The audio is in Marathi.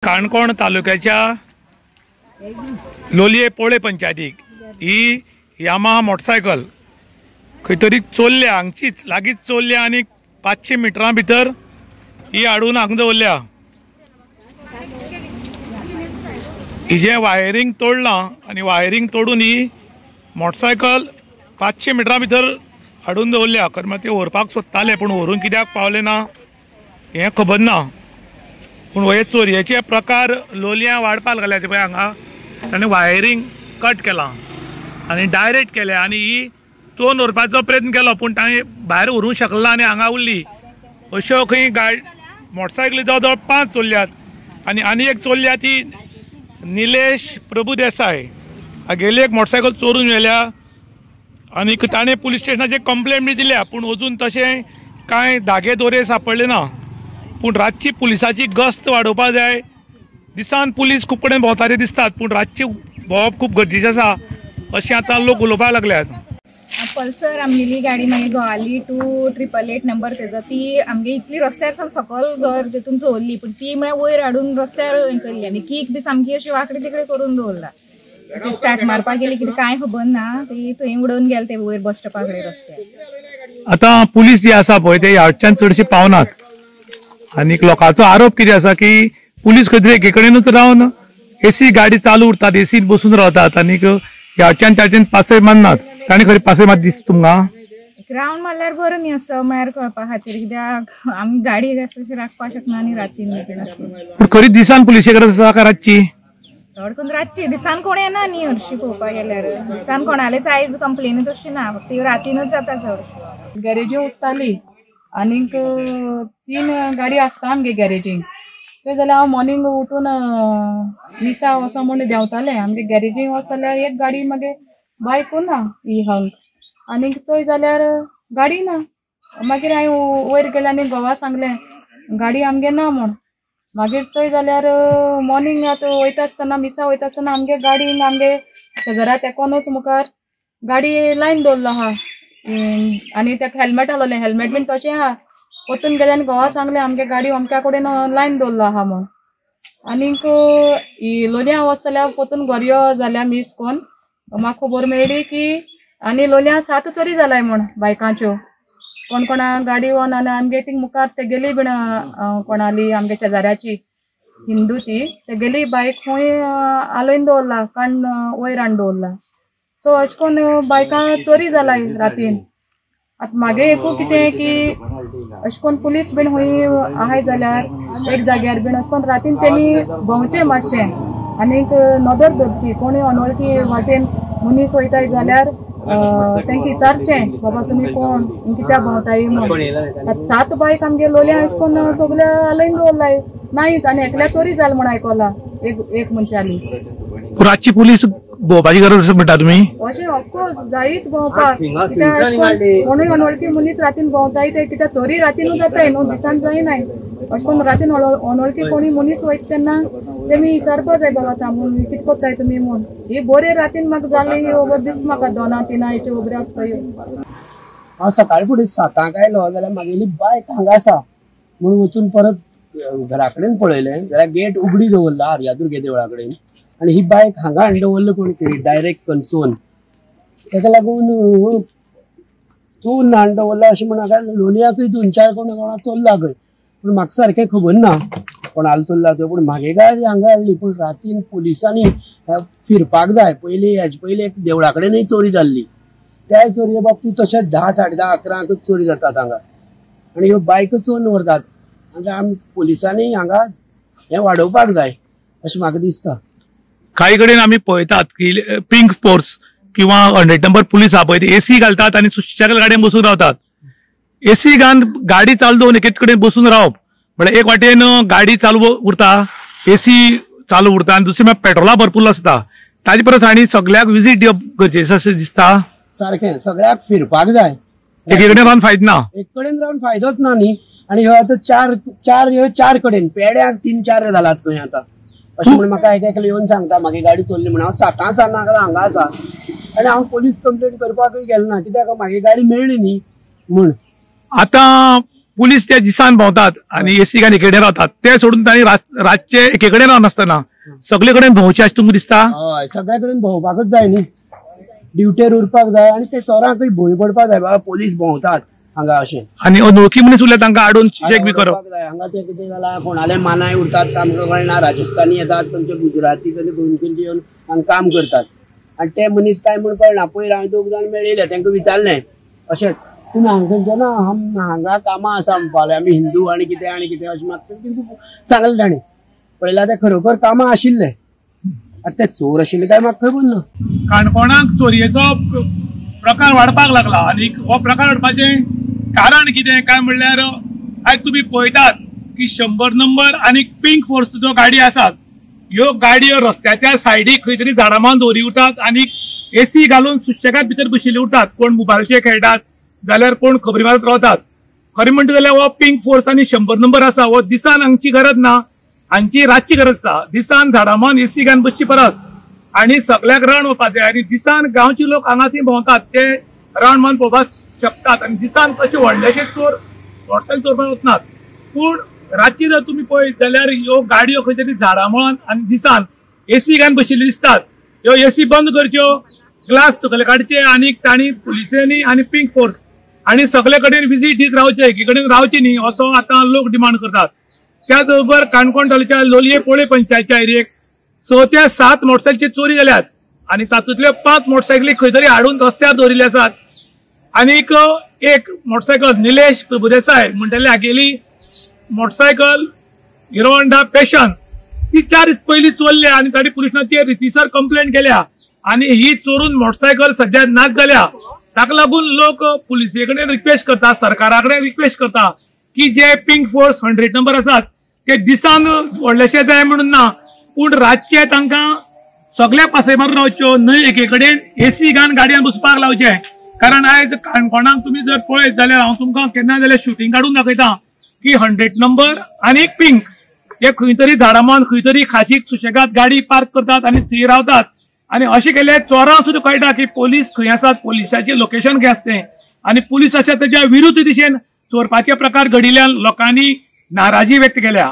काणकोण तालुक्याच्या लोलये पोळे पंचायतीक ही यामाहा मोटरसायकल खंय तरी चोरल्या, हांगचीच लागींच चोरल्या आनी 500 मिटरां भितर ही हाडून हांगा दवरल्या। हिजें वायरींग तोडलां आनी वायरींग तोडून ही मोटरसायकल 500 मिटरां भितर हाडून दवरल्या। खरें म्हळ्यार ती व्हरपाक सोदताले पूण व्हरून कित्याक पावले ना हें खबर ना। पूण हे चोरयेचे प्रकार लोलयां वाडपाक लागल्यात पळय। हांगा ताणें वायरींग कट केलां आनी डायरेक्ट केलें आनी ही चोरून व्हरपाचो प्रयत्न केलो पूण ताणें भायर व्हरूंक शकलो ना आनी हांगा उरली। अश्यो खंय मोटरसायकली जवळ जवळ 5 चोरल्यात आनी एक चोरल्या ती निलेश प्रभुदेसाय हागेली एक मोटरसायकल चोरून व्हेल्या आनी ताणें पुलीस स्टेशनाचेर कंप्लेंट बी दिल्या पूण अजून तशें कांय धागे दोरे सापडले ना। पूण रातची पुलिसाची गस्त वाडोवपाक जाय। दिसान पुलीस खूब कडेन भोंवताले दिसतात पूण रातची भोंवप खूब गरजेचें आसा अशें आतां लोक उलोवपाक लागल्यात। पल्सर आमगेली गाडी मागीर गोवाली 2888 नंबर तेजो ती आमगे इतली रस्त्यार सावन सकयल घर तेतून चोरली पूण ती म्हळ्यार वयर हाडून रस्त्यार हें केल्ली आनी कीक बी सामकी अशी वांकडे तिकडे करून दवरला। ते स्टार्ट मारपाक गेली कितें कांय खबर ना, ती थंय उडोवन गेले ते वयर बस स्टॉपा कडेन रस्त्यार। आतां पुलीस जी आसा पळय ते ह्याच्यान चडशी पावनात आनी लोकांचो आरोप कितें आसा की पुलीस खंय तरी एके कडेनूच रावन एसी गाडी चालू उरतात, एसीत बसून रावतात आनीक ह्याच्यान त्याच्यान पासय मारनात। ताणें खरी पासय मात दिसता तुमकां? रावंड मारल्यार बरें न्ही असो म्हळ्यार कळपा खातीर, कित्याक आमी गाडी अशी राखपाक शकना आनी रातीन पूण खरी दिसान पुलिशे गरज आसा काय रातची? चड करून रातची, दिसान कोण येना न्ही हरशी पळोवपाक गेल्यार। दिसान कोणालेच आयज कंप्लेनी तशी ना, फक्त रातीनच जाता चड। गॅरेजीन उरताली आनीक 3 गाडी आसता आमगे गॅरेजीन थंय जाल्यार हांव मॉर्निंग उठून मिसा वचो म्हूण देंवतालें। आमगे गॅरेजीन वच जाल्यार एक गाडी मागे बायक ना ही हंग आनीक थंय जाल्यार गाडी ना। मागीर हांवें वयर गेलें आनी घोवा सांगलें गाडी आमगे ना म्हूण। मागीर थंय जाल्यार मॉर्निंग आतां वयता आसतना मिसा वयता आसतना आमगे गाडीन आमगे शेजारा तेकोनूच मुखार गाडी लायन दवरलो आहा आनी ताका हेल्मेट आहलोलें, हेल्मेट बीन तशें आहा। वतून गेलें आनी घोवा सांगलें आमगे गाडी अमक्या कडेन लायन दवरलो आहा म्हूण। आनीक लोलयां वच जाल्यार वतून घर यो जाल्यार मिस कोन्न म्हाका खबर मेळ्ळी की आनी लोलयां 7 चोरी जालाय म्हूण बायकांच्यो। कोण कोणा गाडी व्हरून आनी आमगे थिंग मुखार ते गेली बीन कोणाली आमगे शेजाऱ्याची हिंदू ती तेगेली बायक खंय आलोवन दवरला काण वयर हाडून दवरला। सो अशें करून बायकां चोरी जालाय रातीन। आतां म्हागे एकू कितें की अशें करून पुलीस बीन खंय आहाय जाल्यार एक जाग्यार बीन अशें करून रातीन तेमी भोंवचें मातशें आनीक नदर धरची। कोणी अनवळखी वाटेन मनीस वयताय जाल्यार तांकां विचारचें बाबा तुमी कोण कित्याक भोंवताय म्हूण। 7 बायक आमगे लोलयां अशें करून सगळ्या आलयन दवरलाय नाहीच आनी एकल्या चोरी जाल म्हूण आयकलां एक मनशाली। रातची पुलीस भोंवपाची गरज म्हणटा तुमी? अशें ऑफकोर्स जायच भोंवपाक, कित्याक कोणूय अनवळखी मनीस रातीन भोंवताय ते कित्याक चोरी रातीनूच जाताय न्हू, दिसान जायनाय। अशें करून रातीन अनवळखी कोणी मनीस वयता तेन्ना तेमी विचारपाक जाय बाबा थांबून कितें कोत्ताय तुमी म्हूण। ही बरे रातीन म्हाका जाली ही खबर दिसता म्हाका 2-3 हेचे खबरी आसता ह्यो। हांव सकाळी फुडें 7 आयलो जाल्यार म्हागेली बायक हांगा आसा म्हूण वचून परत घरा कडेन पळयलें जाल्यार गेट उगडी दवरला आर्यादुर्गे देवळा कडेन आनी ही बायक हांगा हाडून दवरली कोणी तरी डायरेक्ट कन्सोन। ताका लागून चोरून हाडून दवरला अशें म्हण हाका लोलयाकूय 2-4 कोणा चोरला खंय पूण म्हाका सारकें खबर ना कोणालो चोरला त्यो। पूण म्हागे गाडी हांगा हाडली पूण रातीन पुलिसांनी फिरपाक जाय। पयलीं एक देवळा कडेनय चोरी जाल्ली, त्या चोरये बाबतींत तशेंच 10, 10:30, 11 चोरी जातात हांगा आनी ह्यो बायको चोरून व्हरतात। हांगा आमी पुलिसांनी हांगा हें वाडोवपाक जाय अशें म्हाका दिसता। काही कडेन आमी पळयतात की पिंक फोर्स किंवा 100 नंबर पुलीस आहा पळय एसी घालतात आनी सुशेगाद गाडयेन बसून रावतात। एसी घालून गाडी चालू दवरून एकेच कडेन बसून रावप म्हळ्यार एक वाटेन गाडी चालू उरता, एसी चालू उरता आनी दुसरे म्हळ्यार पेट्रोला भरपूर आसता। ताजे परस आनी सगळ्याक विजीट दिवप गरजेचें अशें दिसता। सारकें सगळ्याक फिरपाक जाय, एके कडेन रावन फायदो ना, एक कडेन रावन फायदोच ना न्ही। आनी ह्यो आतां चार कडेन पेड्याक 3-4 जालात खंय आतां अशें म्हण म्हाका एकलो येवन सांगता म्हागे गाडी चोरली म्हण। हांव 7 सान्नाक हांगा आसा आनी हांव पुलीस कंप्लेंट करपाकूय गेलो ना कित्याक म्हागे गाडी मेळ्ळी न्ही म्हूण। आतां पुलीस त्या दिसान भोंवतात आणि एसी गान एकेकडेन रावतात ते सोडून तांणी रातचे एकेकडेन रावनासतना सगळे कडेन भोंवचे अशें तुमकां दिसता? हय, सगळे कडेन भोंवपाकच जाय न्ही, ड्युटेर उरपाक जाय आनी ते चोरांकूय भंय पडपाक जाय बाबा पुलीस भोंवतात हांगा अशें. आनी अनवळखी मनीस उरल्यार तांकां आडून चेक बी करप जाय. हांगा ते कितें जालां, कोणाले मानाय उरतात तांकां कळना, राजस्थानी येतात खंयचे गुजराती खंयचे येवन हांगा काम करतात आनी ते मनीस काय म्हूण कळना. पयर हांवें 2 जाण मेळिल्ले तांकां विचारलें अशेंच तुमी हांगा ना हांगा कामां आसा म्हणपाक आमी हिंदू आनी कितें अशें मागता सांगलें ताणें. पळयल्यार ते खरोखर कामां आशिल्ले, आतां ते चोर आशिल्ले काय म्हाका खबर ना. काणकोणाक चोरयेचो प्रकार वाडपाक लागला आनी हो प्रकार वाडपाचें कारण कितें काय म्हणल्यार आयज तुमी पळयतात की 100 नंबर आनी पिंक फोर्स ज्यो गाडी आसात ह्यो गाडयो रस्त्याच्या सायडीक खंय तरी झाडां मावन दवरी उरतात आनी एसी घालून सुशेगाद भितर बशिल्ले उरतात. कोण मोबायलाचेर खेळटात जाल्यार कोण खबरी मारत रावतात. खरें म्हणटा जाल्यार हो पिंक फोर्स आनी 100 नंबर आसा हो दिसान हांगची गरज ना, हांची रातची गरज आसा. दिसान झाडां मावन एसी घालून बसची परस आनी सगळ्याक रान वचपाक जाय आनी दिसान गांवचे लोक हांगासी भोंवतात ते रान मावन पळोवपाक शकतात आनी दिसान तशे व्हडलेशे चोर मोटरसायकल चोरपाक वचनात. पूण रातची जर तुमी पळयत जाल्यार ह्यो गाडयो खंय तरी झाडां मावन आनी दिसान एसी घालून बशिल्ल्यो दिसतात. ह्यो एसी बंद करच्यो, ग्लास सकयल काडचे आनी तांणी पुलिसांनी आनी पिंक फोर्स आनी सगळे कडेन विजीट दीत रावचे, एके कडेन रावचे न्ही असो आतां लोक डिमांड करतात. त्याच बरोबर काणकोण तालुक्याच्या लोलये पोळे पंचायतच्या एरियेक 6 ते 7 मोटरसायकली चोरी जाल्यात आनी तातूंतल्यो 5 मोटरसायकली खंय तरी हाडून रस्त्यार दवरिल्ले आसात. आनीक एक मोटरसायकल निलेश प्रभुदेसाय म्हणटाले हागेली मोटरसायकल हिरो होंडा पॅशन ती 4 दीस पयलीं चोरल्या आनी ताणी पुलिसांचेर रितीसर कंप्लेंट केल्या आनी ही चोरून मोटरसायकल सध्या नाश जाल्या. ताका लागून लोक पुलिसे कडेन रिक्वेस्ट करता, सरकारा कडेन रिक्वेस्ट करता की जे पिंक फोर्स 100 नंबर आसात ते दिसान व्हडलेशे जाय म्हणून ना, पूण रातचे तांकां सगळ्या पासय मारून रावच्यो, न्हय एके कडेन एसी घालून गाडयांत बसपाक लावचे. कारण आयज काणकोणाक तुमी जर पळयत जाल्यार हांव तुमकां केन्ना जाल्यार शूटिंग काडून दाखयता की 100 नंबर आनी पिंक हे खंय तरी झाडां मावन खंय तरी खाशीक सुशेगाद गाडी पार्क करतात आनी थंय रावतात आनी अशें केल्यार चोरांक सुद्दां कळटा की पुलीस खंय आसात, पुलिसाचें लोकेशन खंय आसता तें आनी पुलीस अशा तेच्या विरुद्ध दिशेन चोरपाचे प्रकार घडिल्ल्यान लोकांनी नाराजी व्यक्त केल्या.